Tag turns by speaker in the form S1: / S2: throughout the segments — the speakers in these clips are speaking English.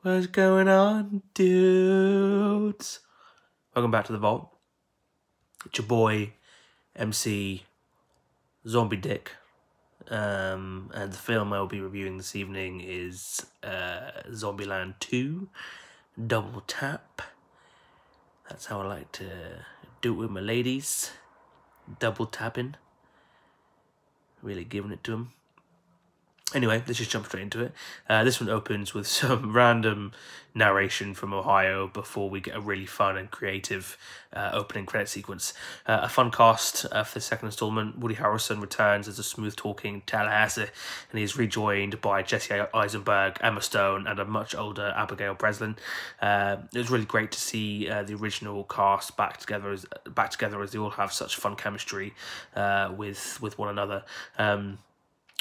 S1: What's going on, dudes? Welcome back to the vault. It's your boy, MC Zombie Dick. And the film I'll be reviewing this evening is Zombieland 2, Double Tap. That's how I like to do it with my ladies. Double tapping. Really giving it to them. Anyway, let's just jump straight into it. This one opens with some random narration from Ohio before we get a really fun and creative opening credit sequence. A fun cast for the second installment. Woody Harrelson returns as a smooth-talking Tallahassee, and he's rejoined by Jesse Eisenberg, Emma Stone, and a much older Abigail Breslin. It was really great to see the original cast back together as they all have such fun chemistry with one another.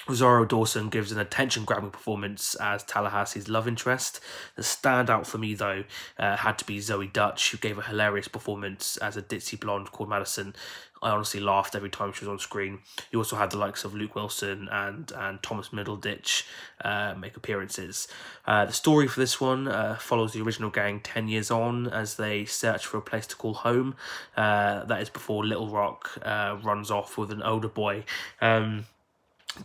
S1: Rosario Dawson gives an attention-grabbing performance as Tallahassee's love interest. The standout for me, though, had to be Zoe Dutch, who gave a hilarious performance as a ditzy blonde called Madison. I honestly laughed every time she was on screen. You also had the likes of Luke Wilson and Thomas Middleditch make appearances. The story for this one follows the original gang 10 years on as they search for a place to call home. That is before Little Rock runs off with an older boy.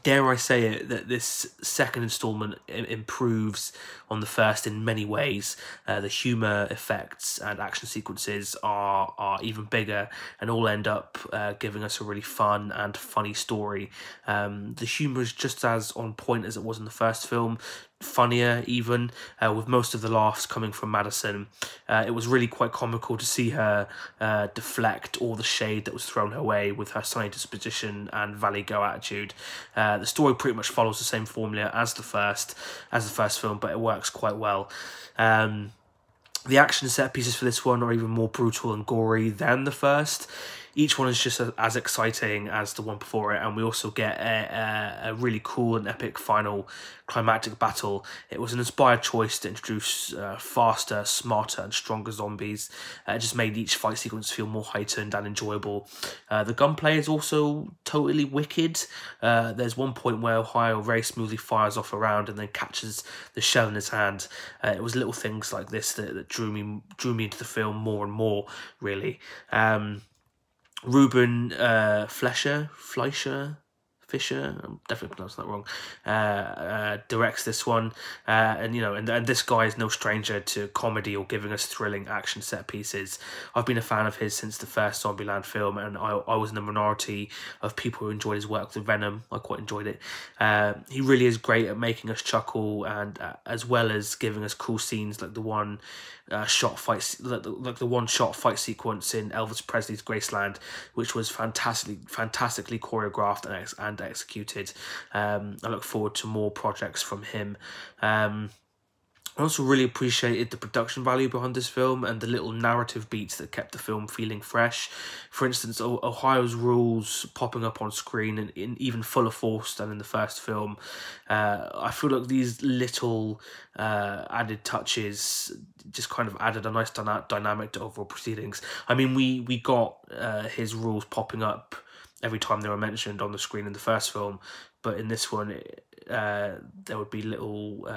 S1: Dare I say it, that this second installment improves on the first in many ways. The humour, effects and action sequences are even bigger and all end up giving us a really fun and funny story. The humour is just as on point as it was in the first film, funnier even, with most of the laughs coming from Madison. It was really quite comical to see her deflect all the shade that was thrown her way with her sunny disposition and valley go attitude. The story pretty much follows the same formula as the first film, but it works quite well. The action set pieces for this one are even more brutal and gory than the first. Each one is just as exciting as the one before it, and we also get a really cool and epic final climactic battle. It was an inspired choice to introduce faster, smarter and stronger zombies. It just made each fight sequence feel more heightened and enjoyable. The gunplay is also totally wicked. There's one point where Ohio very smoothly fires off a round and then catches the shell in his hand. It was little things like this that drew me into the film more and more, really. Ruben Fisher, I'm definitely pronouncing that wrong, directs this one, and this guy is no stranger to comedy or giving us thrilling action set pieces. I've been a fan of his since the first Zombieland film, and I was in the minority of people who enjoyed his work with Venom. I quite enjoyed it. He really is great at making us chuckle, and as well as giving us cool scenes like the one shot fight sequence in Elvis Presley's Graceland, which was fantastically choreographed and executed. I look forward to more projects from him. I also really appreciated the production value behind this film and the little narrative beats that kept the film feeling fresh. For instance, Ohio's rules popping up on screen and in even fuller force than in the first film. I feel like these little added touches just kind of added a nice dynamic to overall proceedings. I mean, we got his rules popping up every time they were mentioned on the screen in the first film, but in this one there would be little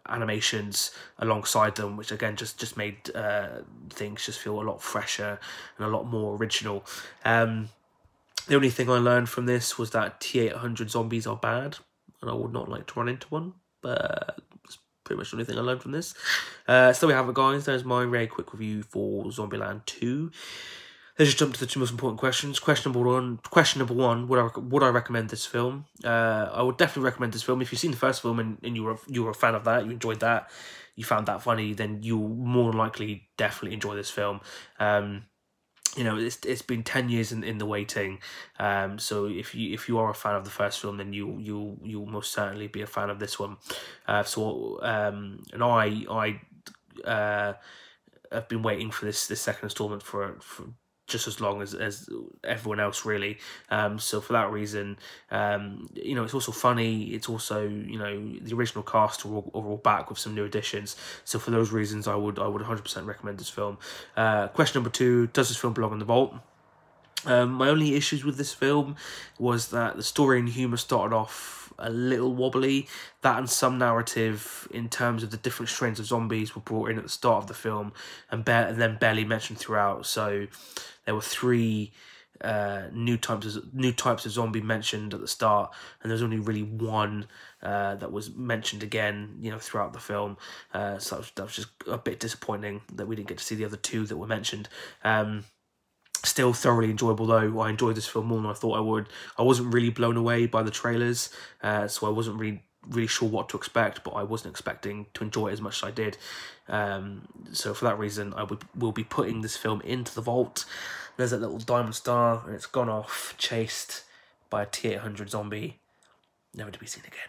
S1: animations alongside them, which again just made things just feel a lot fresher and a lot more original. The only thing I learned from this was that T-800 zombies are bad, and I would not like to run into one, but that's pretty much the only thing I learned from this. So we have it, guys. There's my very quick review for Zombieland 2. Let's just jump to the two most important questions. Question number one, would I recommend this film? I would definitely recommend this film. If you've seen the first film and you were a fan of that, you enjoyed that, you found that funny, then you'll more than likely definitely enjoy this film. It's been 10 years in the waiting. So if you are a fan of the first film, then you'll most certainly be a fan of this one. And I have been waiting for this second installment for just as long as everyone else, really. So for that reason, it's also funny. It's also, the original cast are all back with some new additions. So for those reasons, I would 100% recommend this film. Question number two, does this film belong in the vault? My only issues with this film was that the story and humour started off a little wobbly. That and some narrative in terms of the different strains of zombies were brought in at the start of the film and then barely mentioned throughout. So there were 3 new types of zombie mentioned at the start, and there's only really one that was mentioned again, throughout the film. So that was just a bit disappointing that we didn't get to see the other 2 that were mentioned. Still thoroughly enjoyable though. I enjoyed this film more than I thought I would. I wasn't really blown away by the trailers, so I wasn't really sure what to expect, but I wasn't expecting to enjoy it as much as I did. So for that reason, will be putting this film into the vault. There's that little diamond star, and it's gone off, chased by a T-800 zombie, never to be seen again.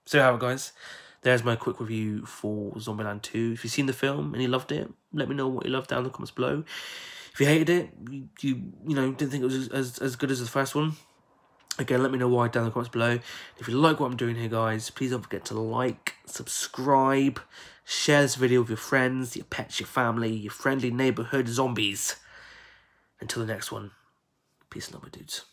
S1: So how it, guys. There's my quick review for Zombieland 2. If you've seen the film and you loved it, let me know what you loved down in the comments below. If you hated it, you didn't think it was as good as the first one, again, let me know why down in the comments below. If you like what I'm doing here, guys, please don't forget to like, subscribe, share this video with your friends, your pets, your family, your friendly neighborhood zombies. Until the next one, peace and love, my dudes.